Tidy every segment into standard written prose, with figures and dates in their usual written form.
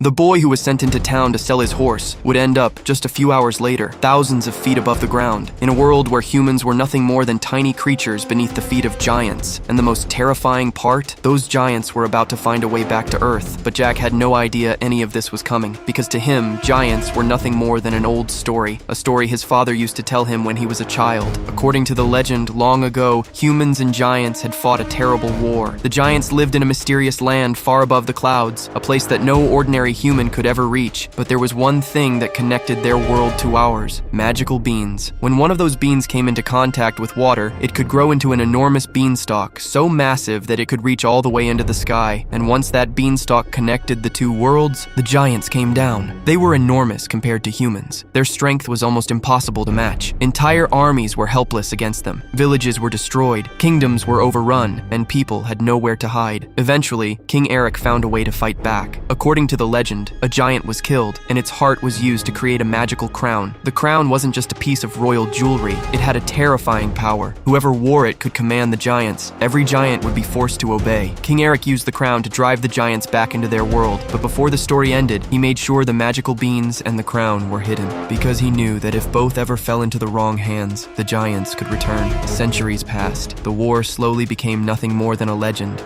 The boy who was sent into town to sell his horse would end up, just a few hours later, thousands of feet above the ground, in a world where humans were nothing more than tiny creatures beneath the feet of giants. And the most terrifying part? Those giants were about to find a way back to Earth, but Jack had no idea any of this was coming, because to him, giants were nothing more than an old story, a story his father used to tell him when he was a child. According to the legend, long ago, humans and giants had fought a terrible war. The giants lived in a mysterious land far above the clouds, a place that no ordinary human could ever reach, but there was one thing that connected their world to ours: magical beans. When one of those beans came into contact with water, it could grow into an enormous beanstalk, so massive that it could reach all the way into the sky. And once that beanstalk connected the two worlds, the giants came down. They were enormous compared to humans. Their strength was almost impossible to match. Entire armies were helpless against them. Villages were destroyed, kingdoms were overrun, and people had nowhere to hide. Eventually, King Eric found a way to fight back. According to the legend, a giant was killed, and its heart was used to create a magical crown. The crown wasn't just a piece of royal jewelry, it had a terrifying power. Whoever wore it could command the giants. Every giant would be forced to obey. King Eric used the crown to drive the giants back into their world, but before the story ended, he made sure the magical beans and the crown were hidden, because he knew that if both ever fell into the wrong hands, the giants could return. Centuries passed. The war slowly became nothing more than a legend.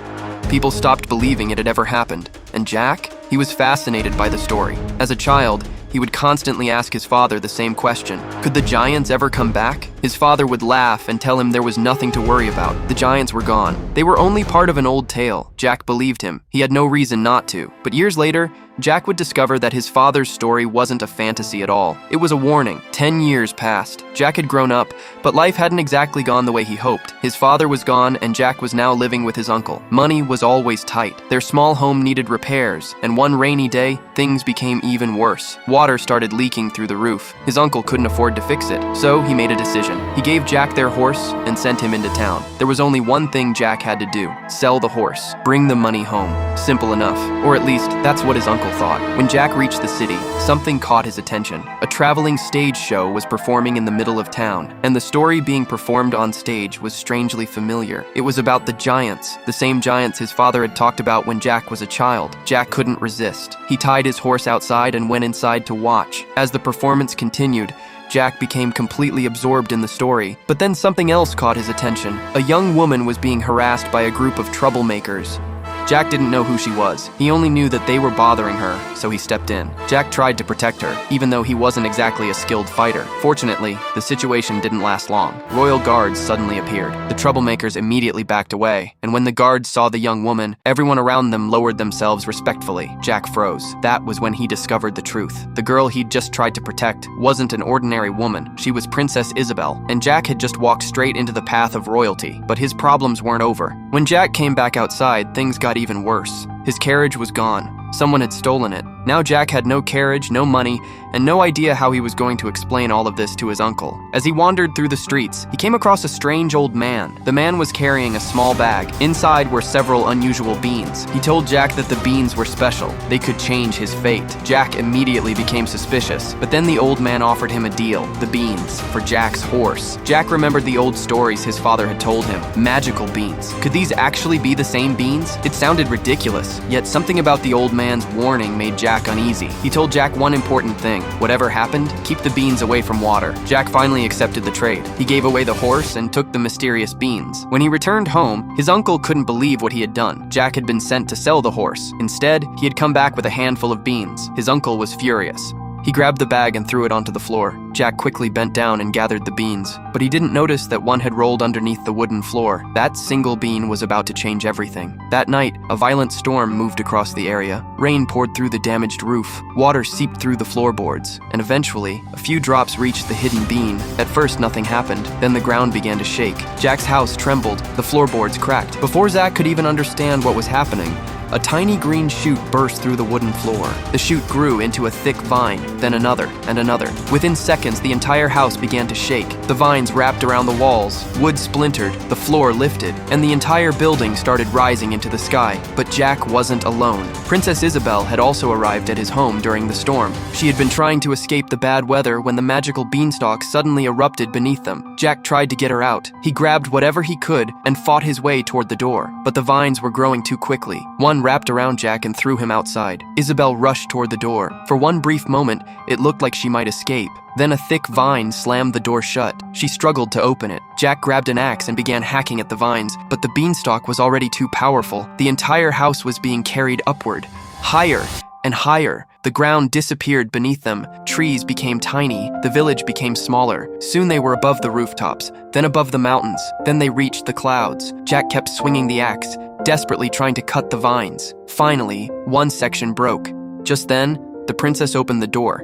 People stopped believing it had ever happened. And Jack? He was fascinated by the story. As a child, he would constantly ask his father the same question: could the giants ever come back? His father would laugh and tell him there was nothing to worry about. The giants were gone. They were only part of an old tale. Jack believed him. He had no reason not to. But years later, Jack would discover that his father's story wasn't a fantasy at all. It was a warning. 10 years passed. Jack had grown up, but life hadn't exactly gone the way he hoped. His father was gone, and Jack was now living with his uncle. Money was always tight. Their small home needed repairs, and one rainy day, things became even worse. Water started leaking through the roof. His uncle couldn't afford to fix it, so he made a decision. He gave Jack their horse and sent him into town. There was only one thing Jack had to do: sell the horse, bring the money home. Simple enough, or at least that's what his uncle thought. When Jack reached the city, something caught his attention. A traveling stage show was performing in the middle of town, and the story being performed on stage was strangely familiar. It was about the giants, the same giants his father had talked about when Jack was a child. Jack couldn't resist. He tied his horse outside and went inside to watch. As the performance continued, Jack became completely absorbed in the story. But then something else caught his attention. A young woman was being harassed by a group of troublemakers. Jack didn't know who she was. He only knew that they were bothering her, so he stepped in. Jack tried to protect her, even though he wasn't exactly a skilled fighter. Fortunately, the situation didn't last long. Royal guards suddenly appeared. The troublemakers immediately backed away, and when the guards saw the young woman, everyone around them lowered themselves respectfully. Jack froze. That was when he discovered the truth. The girl he'd just tried to protect wasn't an ordinary woman. She was Princess Isabel, and Jack had just walked straight into the path of royalty. But his problems weren't over. When Jack came back outside, things got even worse. His carriage was gone. Someone had stolen it. Now Jack had no carriage, no money, and no idea how he was going to explain all of this to his uncle. As he wandered through the streets, he came across a strange old man. The man was carrying a small bag. Inside were several unusual beans. He told Jack that the beans were special. They could change his fate. Jack immediately became suspicious, but then the old man offered him a deal: the beans for Jack's horse. Jack remembered the old stories his father had told him. Magical beans. Could these actually be the same beans? It sounded ridiculous, yet something about the old man's warning made Jack uneasy. He told Jack one important thing: whatever happened, keep the beans away from water. Jack finally accepted the trade. He gave away the horse and took the mysterious beans. When he returned home, his uncle couldn't believe what he had done. Jack had been sent to sell the horse. Instead, he had come back with a handful of beans. His uncle was furious. He grabbed the bag and threw it onto the floor. Jack quickly bent down and gathered the beans, but he didn't notice that one had rolled underneath the wooden floor. That single bean was about to change everything. That night, a violent storm moved across the area. Rain poured through the damaged roof. Water seeped through the floorboards, and eventually, a few drops reached the hidden bean. At first, nothing happened. Then the ground began to shake. Jack's house trembled. The floorboards cracked. Before Jack could even understand what was happening, a tiny green shoot burst through the wooden floor. The shoot grew into a thick vine, then another and another. Within seconds, the entire house began to shake. The vines wrapped around the walls, wood splintered, the floor lifted, and the entire building started rising into the sky. But Jack wasn't alone. Princess Isabel had also arrived at his home during the storm. She had been trying to escape the bad weather when the magical beanstalk suddenly erupted beneath them. Jack tried to get her out. He grabbed whatever he could and fought his way toward the door, but the vines were growing too quickly. One Everyone wrapped around Jack and threw him outside. Isabel rushed toward the door. For one brief moment, it looked like she might escape. Then a thick vine slammed the door shut. She struggled to open it. Jack grabbed an axe and began hacking at the vines, but the beanstalk was already too powerful. The entire house was being carried upward, higher and higher. The ground disappeared beneath them. Trees became tiny. The village became smaller. Soon they were above the rooftops, then above the mountains. Then they reached the clouds. Jack kept swinging the axe, desperately trying to cut the vines. Finally, one section broke. Just then, the princess opened the door.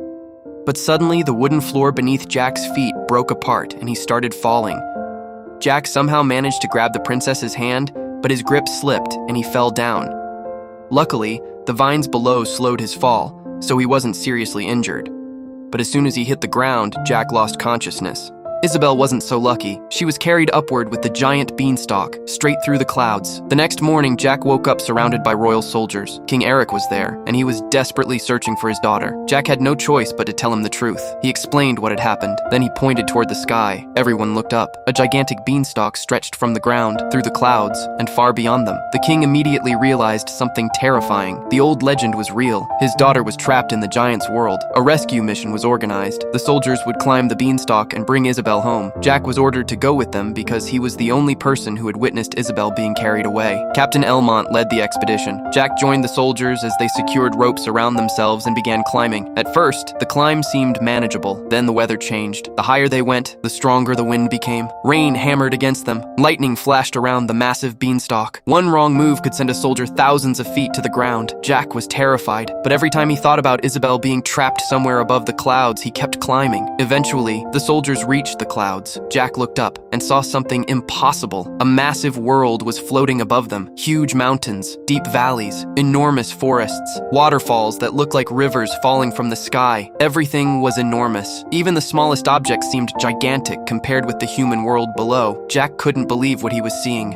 But suddenly, the wooden floor beneath Jack's feet broke apart and he started falling. Jack somehow managed to grab the princess's hand, but his grip slipped and he fell down. Luckily, the vines below slowed his fall, so he wasn't seriously injured. But as soon as he hit the ground, Jack lost consciousness. Isabel wasn't so lucky. She was carried upward with the giant beanstalk, straight through the clouds. The next morning, Jack woke up surrounded by royal soldiers. King Eric was there, and he was desperately searching for his daughter. Jack had no choice but to tell him the truth. He explained what had happened. Then he pointed toward the sky. Everyone looked up. A gigantic beanstalk stretched from the ground, through the clouds, and far beyond them. The king immediately realized something terrifying. The old legend was real. His daughter was trapped in the giant's world. A rescue mission was organized. The soldiers would climb the beanstalk and bring Isabel home. Jack was ordered to go with them because he was the only person who had witnessed Isabel being carried away. Captain Elmont led the expedition. Jack joined the soldiers as they secured ropes around themselves and began climbing. At first, the climb seemed manageable. Then the weather changed. The higher they went, the stronger the wind became. Rain hammered against them. Lightning flashed around the massive beanstalk. One wrong move could send a soldier thousands of feet to the ground. Jack was terrified, but every time he thought about Isabel being trapped somewhere above the clouds, he kept climbing. Eventually, the soldiers reached the clouds. Jack looked up and saw something impossible. A massive world was floating above them. Huge mountains, deep valleys, enormous forests, waterfalls that looked like rivers falling from the sky. Everything was enormous. Even the smallest objects seemed gigantic compared with the human world below. Jack couldn't believe what he was seeing.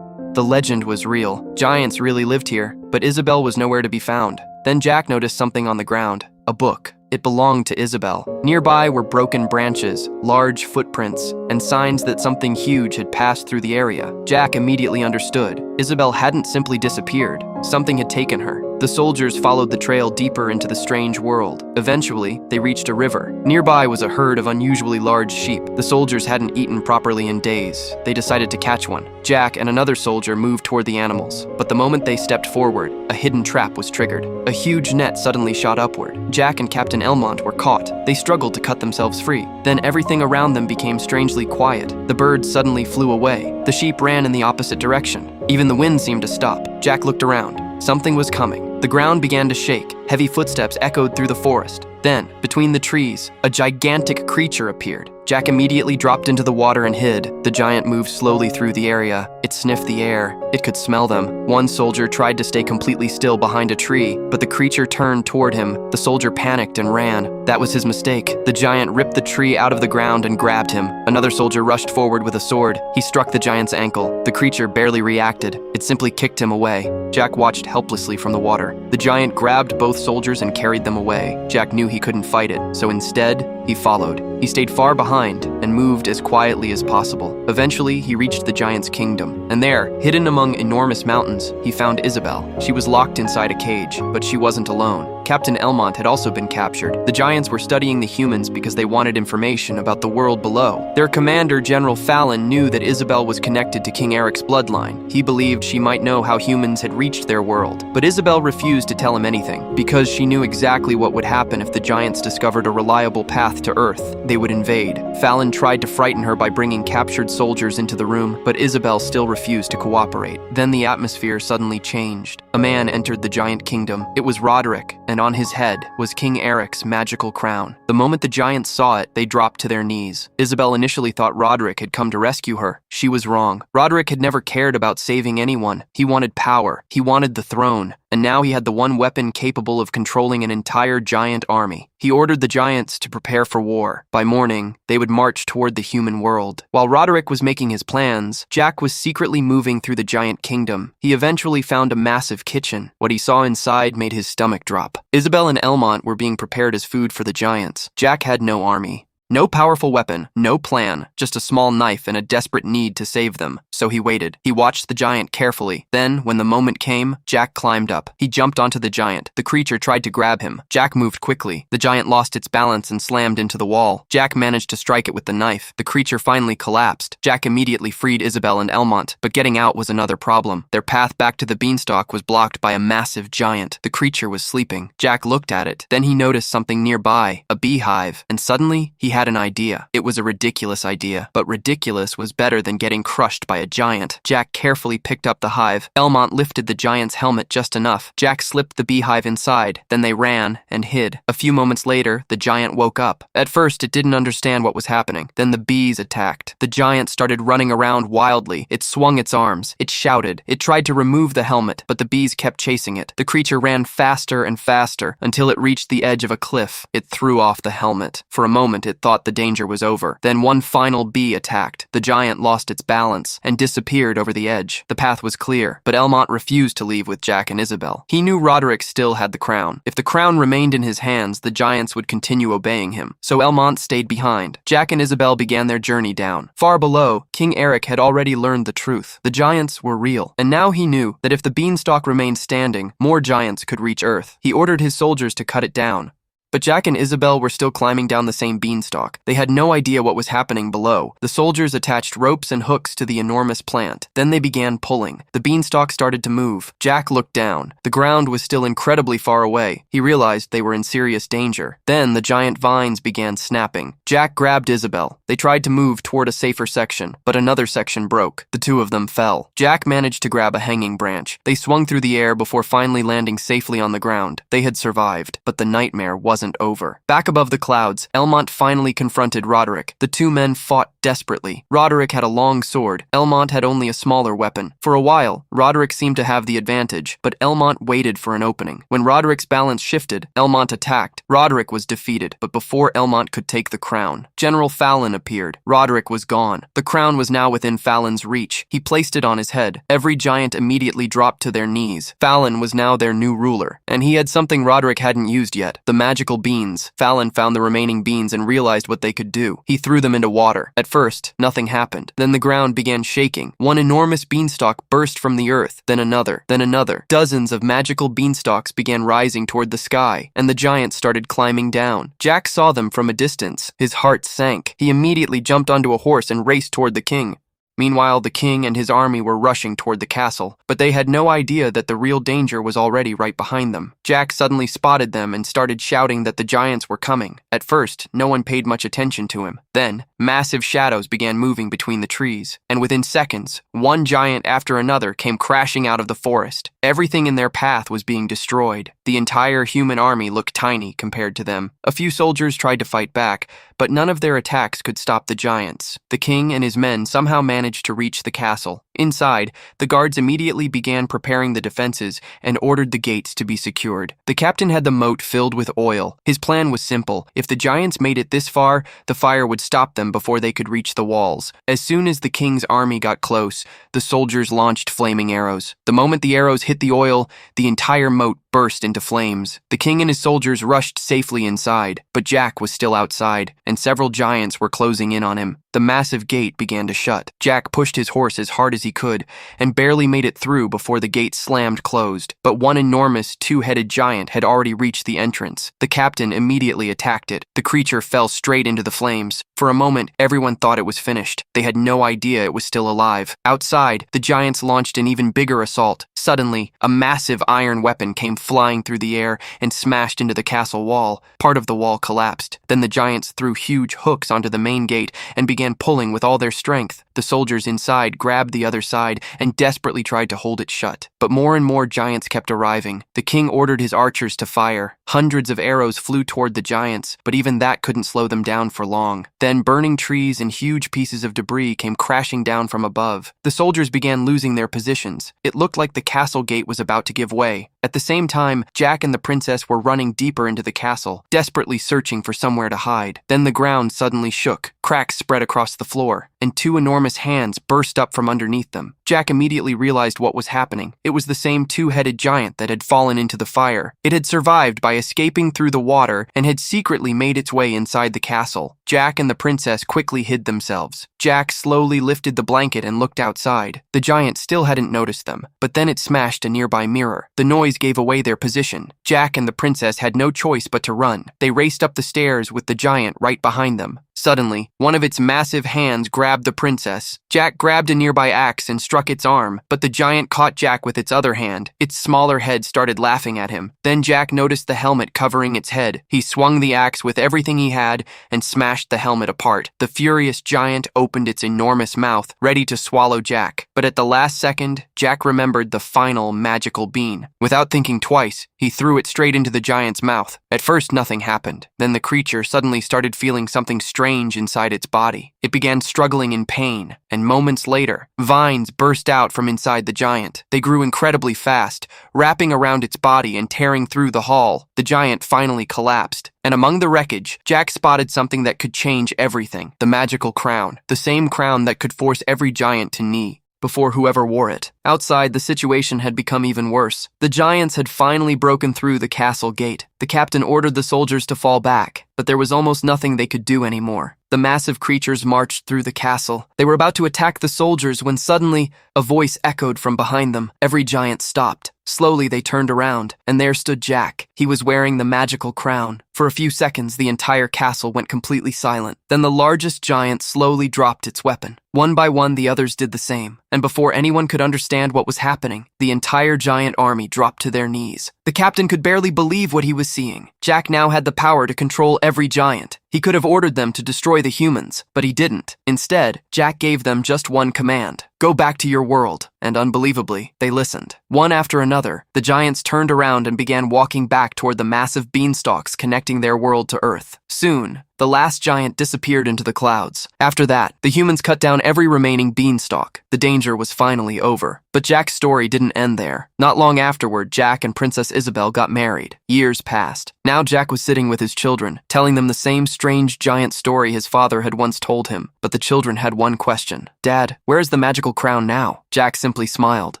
The legend was real. Giants really lived here, but Isabel was nowhere to be found. Then Jack noticed something on the ground. A book. It belonged to Isabel. Nearby were broken branches, large footprints, and signs that something huge had passed through the area. Jack immediately understood. Isabel hadn't simply disappeared. Something had taken her. The soldiers followed the trail deeper into the strange world. Eventually, they reached a river. Nearby was a herd of unusually large sheep. The soldiers hadn't eaten properly in days. They decided to catch one. Jack and another soldier moved toward the animals, but the moment they stepped forward, a hidden trap was triggered. A huge net suddenly shot upward. Jack and Captain Elmont were caught. They struggled to cut themselves free. Then everything around them became strangely quiet. The birds suddenly flew away. The sheep ran in the opposite direction. Even the wind seemed to stop. Jack looked around. Something was coming. The ground began to shake. Heavy footsteps echoed through the forest. Then, between the trees, a gigantic creature appeared. Jack immediately dropped into the water and hid. The giant moved slowly through the area. It sniffed the air. It could smell them. One soldier tried to stay completely still behind a tree, but the creature turned toward him. The soldier panicked and ran. That was his mistake. The giant ripped the tree out of the ground and grabbed him. Another soldier rushed forward with a sword. He struck the giant's ankle. The creature barely reacted. It simply kicked him away. Jack watched helplessly from the water. The giant grabbed both soldiers and carried them away. Jack knew he couldn't fight it, so instead, he followed. He stayed far behind and moved as quietly as possible. Eventually, he reached the giant's kingdom, and there, hidden among enormous mountains, he found Isabel. She was locked inside a cage, but she wasn't alone. Captain Elmont had also been captured. The giants were studying the humans because they wanted information about the world below. Their commander, General Fallon, knew that Isabel was connected to King Eric's bloodline. He believed she might know how humans had reached their world. But Isabel refused to tell him anything, because she knew exactly what would happen if the giants discovered a reliable path to Earth. They would invade. Fallon tried to frighten her by bringing captured soldiers into the room, but Isabel still refused to cooperate. Then the atmosphere suddenly changed. A man entered the giant kingdom. It was Roderick, and on his head was King Eric's magical crown. The moment the giants saw it, they dropped to their knees. Isabel initially thought Roderick had come to rescue her. She was wrong. Roderick had never cared about saving anyone. He wanted power. He wanted the throne. And now he had the one weapon capable of controlling an entire giant army. He ordered the giants to prepare for war. By morning, they would march toward the human world. While Roderick was making his plans, Jack was secretly moving through the giant kingdom. He eventually found a massive kitchen. What he saw inside made his stomach drop. Isabel and Elmont were being prepared as food for the giants. Jack had no army. No powerful weapon, no plan, just a small knife and a desperate need to save them. So he waited. He watched the giant carefully. Then, when the moment came, Jack climbed up. He jumped onto the giant. The creature tried to grab him. Jack moved quickly. The giant lost its balance and slammed into the wall. Jack managed to strike it with the knife. The creature finally collapsed. Jack immediately freed Isabel and Elmont, but getting out was another problem. Their path back to the beanstalk was blocked by a massive giant. The creature was sleeping. Jack looked at it. Then he noticed something nearby, a beehive, and suddenly he had an idea. It was a ridiculous idea, but ridiculous was better than getting crushed by a giant. Jack carefully picked up the hive. Elmont lifted the giant's helmet just enough. Jack slipped the beehive inside. Then they ran and hid. A few moments later, the giant woke up. At first, it didn't understand what was happening. Then the bees attacked. The giant started running around wildly. It swung its arms. It shouted. It tried to remove the helmet, but the bees kept chasing it. The creature ran faster and faster until it reached the edge of a cliff. It threw off the helmet. For a moment, it thought the danger was over. Then one final bee attacked. The giant lost its balance and disappeared over the edge. The path was clear, but Elmont refused to leave with Jack and Isabel. He knew Roderick still had the crown. If the crown remained in his hands, the giants would continue obeying him. So Elmont stayed behind. Jack and Isabel began their journey down. Far below, King Eric had already learned the truth. The giants were real, and now he knew that if the beanstalk remained standing, more giants could reach Earth. He ordered his soldiers to cut it down. But Jack and Isabel were still climbing down the same beanstalk. They had no idea what was happening below. The soldiers attached ropes and hooks to the enormous plant. Then they began pulling. The beanstalk started to move. Jack looked down. The ground was still incredibly far away. He realized they were in serious danger. Then the giant vines began snapping. Jack grabbed Isabel. They tried to move toward a safer section, but another section broke. The two of them fell. Jack managed to grab a hanging branch. They swung through the air before finally landing safely on the ground. They had survived, but the nightmare wasn't over. Back above the clouds, Elmont finally confronted Roderick. The two men fought desperately. Roderick had a long sword. Elmont had only a smaller weapon. For a while, Roderick seemed to have the advantage, but Elmont waited for an opening. When Roderick's balance shifted, Elmont attacked. Roderick was defeated, but before Elmont could take the crown, General Fallon appeared. Roderick was gone. The crown was now within Fallon's reach. He placed it on his head. Every giant immediately dropped to their knees. Fallon was now their new ruler, and he had something Roderick hadn't used yet, the magical beans. Fallon found the remaining beans and realized what they could do. He threw them into water. At first, nothing happened. Then the ground began shaking. One enormous beanstalk burst from the earth, then another, then another. Dozens of magical beanstalks began rising toward the sky, and the giants started climbing down. Jack saw them from a distance. His heart sank. He immediately jumped onto a horse and raced toward the king. Meanwhile, the king and his army were rushing toward the castle, but they had no idea that the real danger was already right behind them. Jack suddenly spotted them and started shouting that the giants were coming. At first, no one paid much attention to him. Then, massive shadows began moving between the trees, and within seconds, one giant after another came crashing out of the forest. Everything in their path was being destroyed. The entire human army looked tiny compared to them. A few soldiers tried to fight back, but none of their attacks could stop the giants. The king and his men somehow managed to reach the castle. Inside, the guards immediately began preparing the defenses and ordered the gates to be secured. The captain had the moat filled with oil. His plan was simple. If the giants made it this far, the fire would stop them before they could reach the walls. As soon as the king's army got close, the soldiers launched flaming arrows. The moment the arrows hit the oil, the entire moat burst into flames. The king and his soldiers rushed safely inside, but Jack was still outside, and several giants were closing in on him. The massive gate began to shut. Jack pushed his horse as hard as he could, and barely made it through before the gate slammed closed. But one enormous, two-headed giant had already reached the entrance. The captain immediately attacked it. The creature fell straight into the flames. For a moment, everyone thought it was finished. They had no idea it was still alive. Outside, the giants launched an even bigger assault. Suddenly, a massive iron weapon came flying through the air and smashed into the castle wall. Part of the wall collapsed. Then the giants threw huge hooks onto the main gate and began pulling with all their strength. The soldiers inside grabbed the other side and desperately tried to hold it shut. But more and more giants kept arriving. The king ordered his archers to fire. Hundreds of arrows flew toward the giants, but even that couldn't slow them down for long. Then burning trees and huge pieces of debris came crashing down from above. The soldiers began losing their positions. It looked like the castle gate was about to give way. At the same time, Jack and the princess were running deeper into the castle, desperately searching for somewhere to hide. Then the ground suddenly shook. Cracks spread across the floor, and two enormous hands burst up from underneath beneath them. Jack immediately realized what was happening. It was the same two-headed giant that had fallen into the fire. It had survived by escaping through the water and had secretly made its way inside the castle. Jack and the princess quickly hid themselves. Jack slowly lifted the blanket and looked outside. The giant still hadn't noticed them, but then it smashed a nearby mirror. The noise gave away their position. Jack and the princess had no choice but to run. They raced up the stairs with the giant right behind them. Suddenly, one of its massive hands grabbed the princess. Jack grabbed a nearby axe and struck its arm, but the giant caught Jack with its other hand. Its smaller head started laughing at him. Then Jack noticed the helmet covering its head. He swung the axe with everything he had and smashed the helmet apart. The furious giant opened its enormous mouth, ready to swallow Jack. But at the last second, Jack remembered the final magical bean. Without thinking twice, he threw it straight into the giant's mouth. At first, nothing happened. Then the creature suddenly started feeling something strange inside its body. It began struggling in pain, and moments later, vines burst out from inside the giant. They grew incredibly fast, wrapping around its body and tearing through the hall. The giant finally collapsed, and among the wreckage, Jack spotted something that could change everything: the magical crown, the same crown that could force every giant to knee before whoever wore it. Outside, the situation had become even worse. The giants had finally broken through the castle gate. The captain ordered the soldiers to fall back, but there was almost nothing they could do anymore. The massive creatures marched through the castle. They were about to attack the soldiers when suddenly a voice echoed from behind them. Every giant stopped. Slowly, they turned around, and there stood Jack. He was wearing the magical crown. For a few seconds, the entire castle went completely silent. Then the largest giant slowly dropped its weapon. One by one, the others did the same. And before anyone could understand what was happening, the entire giant army dropped to their knees. The captain could barely believe what he was seeing. Jack now had the power to control every giant. He could have ordered them to destroy the humans, but he didn't. Instead, Jack gave them just one command: go back to your world. And unbelievably, they listened. One after another, the giants turned around and began walking back toward the massive beanstalks connecting their world to Earth. Soon, the last giant disappeared into the clouds. After that, the humans cut down every remaining beanstalk. The danger was finally over. But Jack's story didn't end there. Not long afterward, Jack and Princess Isabel got married. Years passed. Now Jack was sitting with his children, telling them the same strange giant story his father had once told him. But the children had one question: Dad, where is the magical crown now? Jack simply smiled,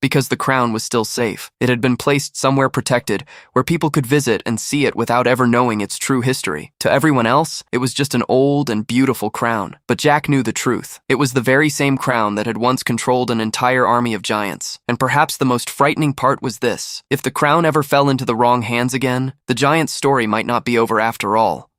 because the crown was still safe. It had been placed somewhere protected, where people could visit and see it without ever knowing its true history. To everyone else, it was just an old and beautiful crown. But Jack knew the truth. It was the very same crown that had once controlled an entire army of giants. And perhaps the most frightening part was this: if the crown ever fell into the wrong hands again, the giant's story might not be over after all.